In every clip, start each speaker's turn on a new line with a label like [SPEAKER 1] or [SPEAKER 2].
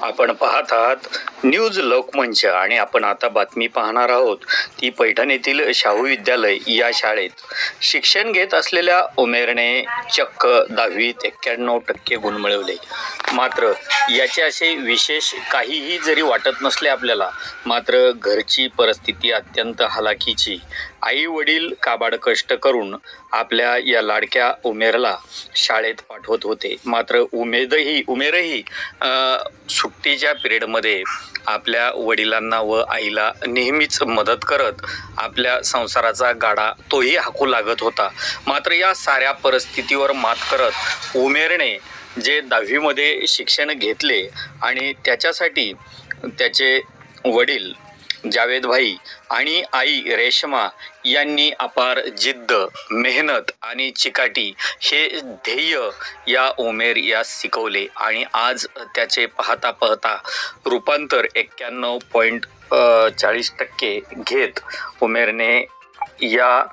[SPEAKER 1] आपण पाहत आहात न्यूज लोकमंच आणि आपण आता बातमी पाहणार आहोत ती पैठण येथील शाहू विद्यालय या शाळेत शिक्षण घेत असलेल्या उमेरने चक्क 10वीत 91% गुण मिळवले। मात्र याचे असे विशेष काहीही जरी वाटत नसले आपल्याला, मात्र घरची परिस्थिती अत्यंत हलाखीची। आई वडील काबाड कष्ट करून आपल्या या लाडक्या उमेरला शाळेत पाठवत होते। मात्र उमेरही सुट्टीच्या पिरियडमध्ये आपल्या वडिलांना व आईला नेहमीच मदत करत आपल्या संसाराचा गाडा तोही हाकू लागत होता। मात्र या साऱ्या परिस्थितीवर मात करत उमेरने जे 10वीमध्ये शिक्षण घेतले आणि त्याच्यासाठी त्याचे वडील जावेद भाई आणि आई रेशमा यांनी अपार जिद्द, मेहनत आणि चिकाटी हे ध्येय या उमेर यास शिकवले आणि आज त्याचे पाहता पाहता रूपांतर 91.40% घेत उमेरने या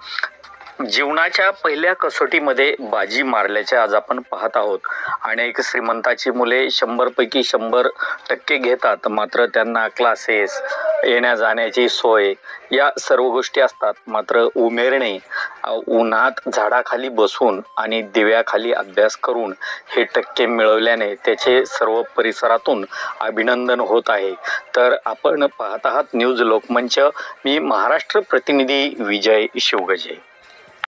[SPEAKER 1] जीवनाच्या पहिल्या कसोटीमध्ये बाजी मारल्याचे आज आपण पाहत आहोत। अनेक श्रीमंताची मुले 100 पैकी 100% घेतात, मात्र त्यांना क्लासेस, येण्या जाण्याची सोय या सर्व गोष्टी असतात। मात्र उमेरने उन्हात झाडाखाली बसून आणि दिव्याखाली अभ्यास करून हे टक्के मिळवल्याने त्याचे सर्व परिसरातून अभिनंदन होत आहे। तर आपण पाहत आहात न्यूज लोकमंच, मी महाराष्ट्र प्रतिनिधी विजय शिवगजे।